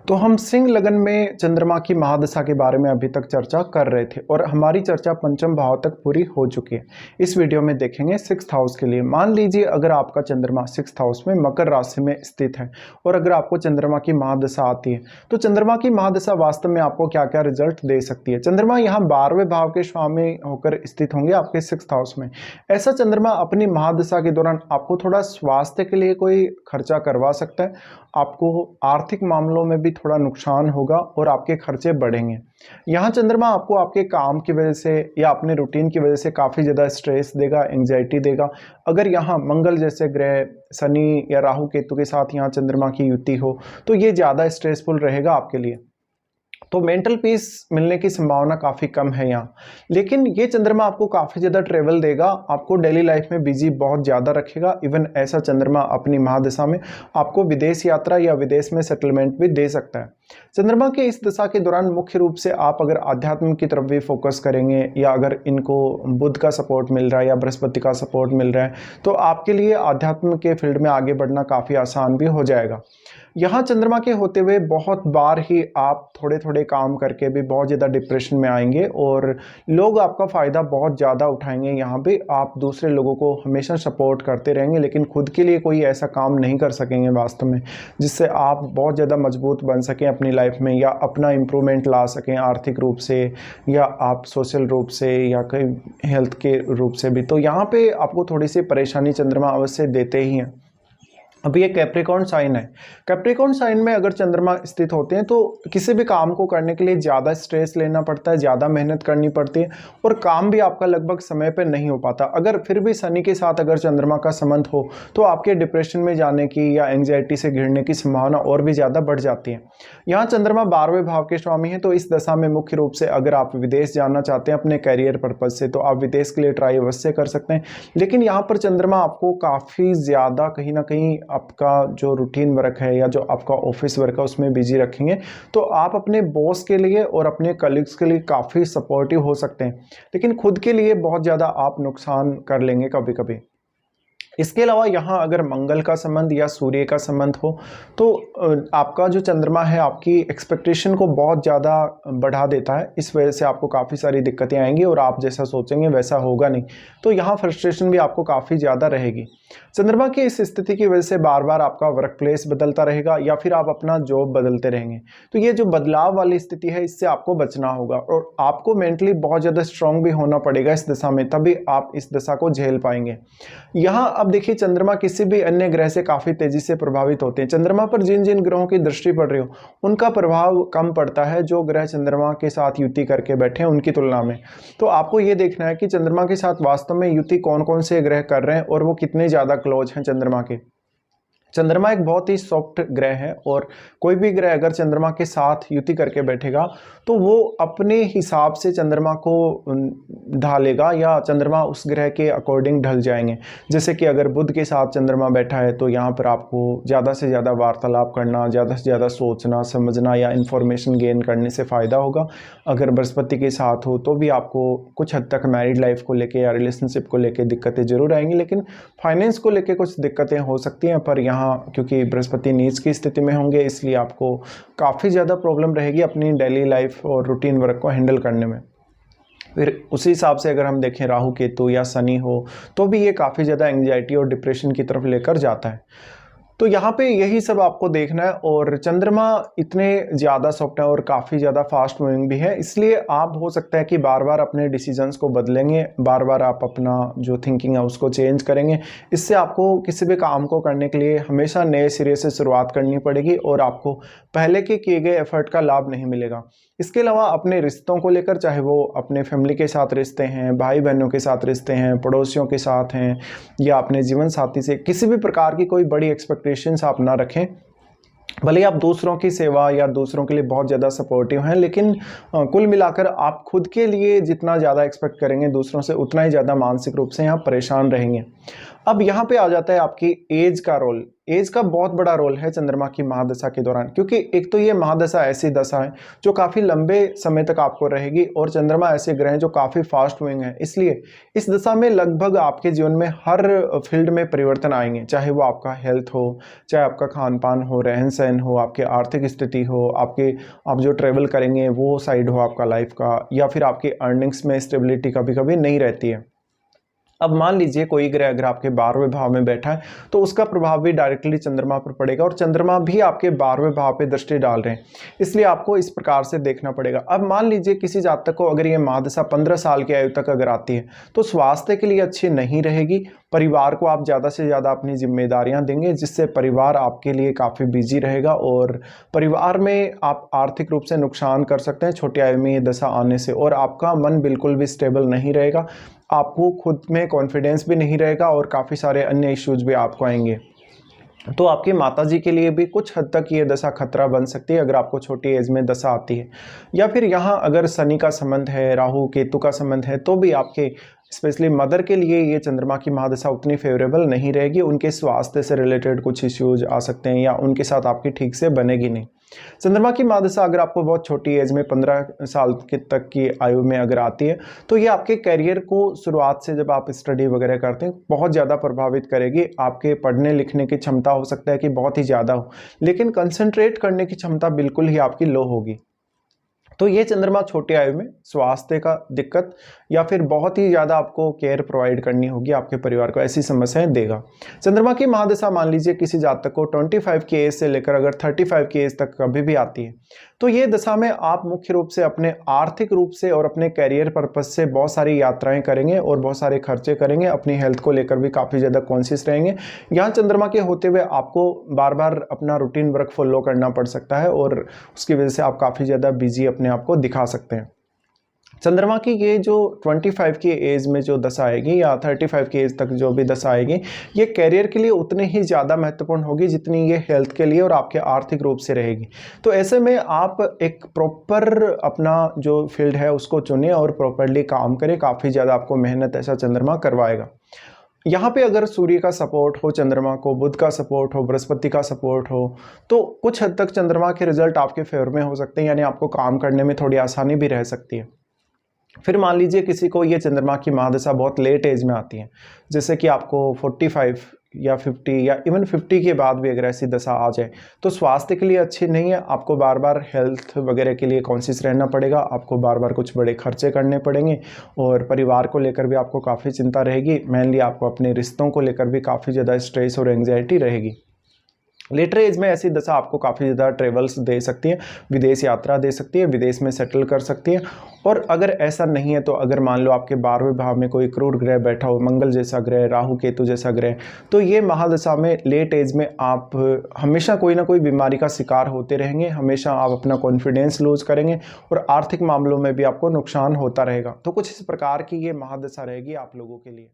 तो हम सिंह लगन में चंद्रमा की महादशा के बारे में अभी तक चर्चा कर रहे थे और हमारी चर्चा पंचम भाव तक पूरी हो चुकी है। इस वीडियो में देखेंगे सिक्स्थ हाउस के लिए। मान लीजिए अगर आपका चंद्रमा सिक्स्थ हाउस में मकर राशि में स्थित है और अगर आपको चंद्रमा की महादशा आती है तो चंद्रमा की महादशा वास्तव में आपको क्या क्या रिजल्ट दे सकती है। चंद्रमा यहाँ 12वें भाव के स्वामी होकर स्थित होंगे आपके सिक्स्थ हाउस में। ऐसा चंद्रमा अपनी महादशा के दौरान आपको थोड़ा स्वास्थ्य के लिए कोई खर्चा करवा सकता है, आपको आर्थिक मामलों में भी थोड़ा नुकसान होगा और आपके खर्चे बढ़ेंगे। यहाँ चंद्रमा आपको आपके काम की वजह से या अपने रूटीन की वजह से काफ़ी ज़्यादा स्ट्रेस देगा, एंग्जाइटी देगा। अगर यहाँ मंगल जैसे ग्रह, शनि या राहु केतु के साथ यहाँ चंद्रमा की युति हो तो ये ज़्यादा स्ट्रेसफुल रहेगा आपके लिए, तो मेंटल पीस मिलने की संभावना काफ़ी कम है यहाँ। लेकिन ये चंद्रमा आपको काफ़ी ज़्यादा ट्रेवल देगा, आपको डेली लाइफ में बिजी बहुत ज़्यादा रखेगा। इवन ऐसा चंद्रमा अपनी महादशा में आपको विदेश यात्रा या विदेश में सेटलमेंट भी दे सकता है। चंद्रमा के इस दशा के दौरान मुख्य रूप से आप अगर आध्यात्म की तरफ भी फोकस करेंगे या अगर इनको बुध का सपोर्ट मिल रहा है या बृहस्पति का सपोर्ट मिल रहा है तो आपके लिए आध्यात्म के फील्ड में आगे बढ़ना काफ़ी आसान भी हो जाएगा। यहाँ चंद्रमा के होते हुए बहुत बार ही आप थोड़े थोड़े काम करके भी बहुत ज़्यादा डिप्रेशन में आएंगे और लोग आपका फ़ायदा बहुत ज़्यादा उठाएंगे। यहाँ पे आप दूसरे लोगों को हमेशा सपोर्ट करते रहेंगे लेकिन खुद के लिए कोई ऐसा काम नहीं कर सकेंगे वास्तव में जिससे आप बहुत ज़्यादा मजबूत बन सकें अपनी लाइफ में या अपना इम्प्रूवमेंट ला सकें आर्थिक रूप से या आप सोशल रूप से या कई हेल्थ के रूप से भी। तो यहाँ पे आपको थोड़ी सी परेशानी चंद्रमा अवश्य देते ही हैं। अब ये कैप्रिकॉर्न साइन है। कैप्रिकॉर्न साइन में अगर चंद्रमा स्थित होते हैं तो किसी भी काम को करने के लिए ज़्यादा स्ट्रेस लेना पड़ता है, ज़्यादा मेहनत करनी पड़ती है और काम भी आपका लगभग समय पे नहीं हो पाता। अगर फिर भी शनि के साथ अगर चंद्रमा का संबंध हो तो आपके डिप्रेशन में जाने की या एंग्जाइटी से घिरने की संभावना और भी ज़्यादा बढ़ जाती है। यहाँ चंद्रमा 12वें भाव के स्वामी हैं तो इस दशा में मुख्य रूप से अगर आप विदेश जाना चाहते हैं अपने करियर पर्पज़ से तो आप विदेश के लिए ट्राई अवश्य कर सकते हैं। लेकिन यहाँ पर चंद्रमा आपको काफ़ी ज़्यादा कहीं ना कहीं आपका जो रूटीन वर्क है या जो आपका ऑफिस वर्क है उसमें बिजी रखेंगे तो आप अपने बॉस के लिए और अपने कलीग्स के लिए काफ़ी सपोर्टिव हो सकते हैं लेकिन खुद के लिए बहुत ज़्यादा आप नुकसान कर लेंगे कभी कभी। इसके अलावा यहाँ अगर मंगल का संबंध या सूर्य का संबंध हो तो आपका जो चंद्रमा है आपकी एक्सपेक्टेशन को बहुत ज़्यादा बढ़ा देता है। इस वजह से आपको काफ़ी सारी दिक्कतें आएंगी और आप जैसा सोचेंगे वैसा होगा नहीं, तो यहाँ फ्रस्ट्रेशन भी आपको काफ़ी ज़्यादा रहेगी। चंद्रमा की इस स्थिति की वजह से बार बार आपका वर्क प्लेस बदलता रहेगा या फिर आप अपना जॉब बदलते रहेंगे। तो ये जो बदलाव वाली स्थिति है इससे आपको बचना होगा और आपको मेंटली बहुत ज़्यादा स्ट्रांग भी होना पड़ेगा इस दशा में, तभी आप इस दशा को झेल पाएंगे। यहाँ अब देखिए चंद्रमा किसी भी अन्य ग्रह से काफ़ी तेजी से प्रभावित होते हैं। चंद्रमा पर जिन जिन ग्रहों की दृष्टि पड़ रही हो उनका प्रभाव कम पड़ता है जो ग्रह चंद्रमा के साथ युति करके बैठे हैं उनकी तुलना में। तो आपको ये देखना है कि चंद्रमा के साथ वास्तव में युति कौन कौन से ग्रह कर रहे हैं और वो कितने ज़्यादा क्लोज हैं चंद्रमा के। चंद्रमा एक बहुत ही सॉफ्ट ग्रह है और कोई भी ग्रह अगर चंद्रमा के साथ युति करके बैठेगा तो वो अपने हिसाब से चंद्रमा को ढालेगा या चंद्रमा उस ग्रह के अकॉर्डिंग ढल जाएंगे। जैसे कि अगर बुध के साथ चंद्रमा बैठा है तो यहाँ पर आपको ज़्यादा से ज़्यादा वार्तालाप करना, ज़्यादा से ज़्यादा सोचना समझना या इन्फॉर्मेशन गेन करने से फ़ायदा होगा। अगर बृहस्पति के साथ हो तो भी आपको कुछ हद तक मैरिड लाइफ को लेके या रिलेशनशिप को लेके दिक्कतें जरूर आएंगी, लेकिन फाइनेंस को लेके कुछ दिक्कतें हो सकती हैं। पर यहाँ क्योंकि बृहस्पति नीच की स्थिति में होंगे इसलिए आपको काफ़ी ज़्यादा प्रॉब्लम रहेगी अपनी डेली लाइफ और रूटीन वर्क को हैंडल करने में। फिर उसी हिसाब से अगर हम देखें राहु केतु या शनि हो तो भी ये काफ़ी ज़्यादा एंग्जाइटी और डिप्रेशन की तरफ लेकर जाता है। तो यहाँ पे यही सब आपको देखना है और चंद्रमा इतने ज़्यादा सॉफ्ट है और काफ़ी ज़्यादा फास्ट मूविंग भी है, इसलिए आप हो सकता है कि बार बार अपने डिसीजंस को बदलेंगे, बार बार आप अपना जो थिंकिंग है उसको चेंज करेंगे। इससे आपको किसी भी काम को करने के लिए हमेशा नए सिरे से शुरुआत करनी पड़ेगी और आपको पहले के किए गए एफर्ट का लाभ नहीं मिलेगा। इसके अलावा अपने रिश्तों को लेकर, चाहे वो अपने फैमिली के साथ रिश्ते हैं, भाई बहनों के साथ रिश्ते हैं, पड़ोसियों के साथ हैं या अपने जीवन साथी से, किसी भी प्रकार की कोई बड़ी एक्सपेक्टेशंस आप ना रखें। भले आप दूसरों की सेवा या दूसरों के लिए बहुत ज़्यादा सपोर्टिव हैं लेकिन कुल मिलाकर आप खुद के लिए जितना ज़्यादा एक्सपेक्ट करेंगे दूसरों से उतना ही ज़्यादा मानसिक रूप से यहाँ परेशान रहेंगे। अब यहाँ पे आ जाता है आपकी एज का रोल। एज का बहुत बड़ा रोल है चंद्रमा की महादशा के दौरान, क्योंकि एक तो ये महादशा ऐसी दशा है जो काफ़ी लंबे समय तक आपको रहेगी और चंद्रमा ऐसे ग्रह हैं जो काफ़ी फास्ट मूविंग है। इसलिए इस दशा में लगभग आपके जीवन में हर फील्ड में परिवर्तन आएंगे, चाहे वो आपका हेल्थ हो, चाहे आपका खान पान हो, रहन सहन हो, आपकी आर्थिक स्थिति हो, आप जो ट्रेवल करेंगे वो साइड हो आपका लाइफ का, या फिर आपकी अर्निंग्स में स्टेबिलिटी कभी कभी नहीं रहती है। अब मान लीजिए कोई ग्रह अगर आपके 12वें भाव में बैठा है तो उसका प्रभाव भी डायरेक्टली चंद्रमा पर पड़ेगा, और चंद्रमा भी आपके 12वें भाव पे दृष्टि डाल रहे हैं, इसलिए आपको इस प्रकार से देखना पड़ेगा। अब मान लीजिए किसी जातक को अगर ये महादशा 15 साल की आयु तक अगर आती है तो स्वास्थ्य के लिए अच्छी नहीं रहेगी। परिवार को आप ज़्यादा से ज़्यादा अपनी जिम्मेदारियां देंगे, जिससे परिवार आपके लिए काफ़ी बिजी रहेगा और परिवार में आप आर्थिक रूप से नुकसान कर सकते हैं छोटी आयु में ये दशा आने से, और आपका मन बिल्कुल भी स्टेबल नहीं रहेगा, आपको खुद में कॉन्फिडेंस भी नहीं रहेगा और काफ़ी सारे अन्य इश्यूज भी आपको आएंगे। तो आपकी माताजी के लिए भी कुछ हद तक ये दशा खतरा बन सकती है अगर आपको छोटी एज में दशा आती है। या फिर यहाँ अगर शनि का संबंध है, राहु केतु का संबंध है, तो भी आपके स्पेशली मदर के लिए ये चंद्रमा की महादशा उतनी फेवरेबल नहीं रहेगी। उनके स्वास्थ्य से रिलेटेड कुछ इश्यूज आ सकते हैं या उनके साथ आपकी ठीक से बनेगी नहीं। चंद्रमा की महादशा अगर आपको बहुत छोटी एज में 15 साल तक की आयु में अगर आती है तो ये आपके करियर को शुरुआत से जब आप स्टडी वगैरह करते हैं बहुत ज़्यादा प्रभावित करेगी। आपके पढ़ने लिखने की क्षमता हो सकता है कि बहुत ही ज़्यादा हो, लेकिन कंसंट्रेट करने की क्षमता बिल्कुल ही आपकी लो होगी। तो ये चंद्रमा छोटी आयु में स्वास्थ्य का दिक्कत या फिर बहुत ही ज़्यादा आपको केयर प्रोवाइड करनी होगी आपके परिवार को, ऐसी समस्याएं देगा। चंद्रमा की महादशा मान लीजिए किसी जातक को 25 की एज से लेकर अगर 35 की एज तक कभी भी आती है तो ये दशा में आप मुख्य रूप से अपने आर्थिक रूप से और अपने कैरियर पर्पज से बहुत सारी यात्राएं करेंगे और बहुत सारे खर्चे करेंगे, अपनी हेल्थ को लेकर भी काफ़ी ज़्यादा कॉन्शियस रहेंगे। यहाँ चंद्रमा के होते हुए आपको बार बार अपना रूटीन वर्क फॉलो करना पड़ सकता है और उसकी वजह से आप काफ़ी ज़्यादा बिजी अपने आप को दिखा सकते हैं। चंद्रमा की ये जो 25 की एज में जो दशा आएगी या 35 की एज तक जो भी दशा आएगी, ये कैरियर के लिए उतनी ही ज़्यादा महत्वपूर्ण होगी जितनी ये हेल्थ के लिए और आपके आर्थिक रूप से रहेगी। तो ऐसे में आप एक प्रॉपर अपना जो फील्ड है उसको चुनें और प्रॉपरली काम करें। काफ़ी ज़्यादा आपको मेहनत ऐसा चंद्रमा करवाएगा। यहाँ पे अगर सूर्य का सपोर्ट हो, चंद्रमा को बुध का सपोर्ट हो, बृहस्पति का सपोर्ट हो, तो कुछ हद तक चंद्रमा के रिजल्ट आपके फेवर में हो सकते हैं, यानी आपको काम करने में थोड़ी आसानी भी रह सकती है। फिर मान लीजिए किसी को ये चंद्रमा की महादशा बहुत लेट एज में आती है, जैसे कि आपको 45 या 50 या इवन 50 के बाद भी अगर ऐसी दशा आ जाए तो स्वास्थ्य के लिए अच्छी नहीं है। आपको बार बार हेल्थ वगैरह के लिए कॉन्शियस रहना पड़ेगा, आपको बार बार कुछ बड़े खर्चे करने पड़ेंगे और परिवार को लेकर भी आपको काफ़ी चिंता रहेगी। मेनली आपको अपने रिश्तों को लेकर भी काफ़ी ज़्यादा स्ट्रेस और एंग्जाइटी रहेगी। लेटर एज में ऐसी दशा आपको काफ़ी ज़्यादा ट्रेवल्स दे सकती है, विदेश यात्रा दे सकती है, विदेश में सेटल कर सकती है। और अगर ऐसा नहीं है तो अगर मान लो आपके 12वें भाव में कोई क्रूर ग्रह बैठा हो, मंगल जैसा ग्रह, राहु केतु जैसा ग्रह, तो ये महादशा में लेट एज में आप हमेशा कोई ना कोई बीमारी का शिकार होते रहेंगे, हमेशा आप अपना कॉन्फिडेंस लूज करेंगे और आर्थिक मामलों में भी आपको नुकसान होता रहेगा। तो कुछ इस प्रकार की ये महादशा रहेगी आप लोगों के लिए।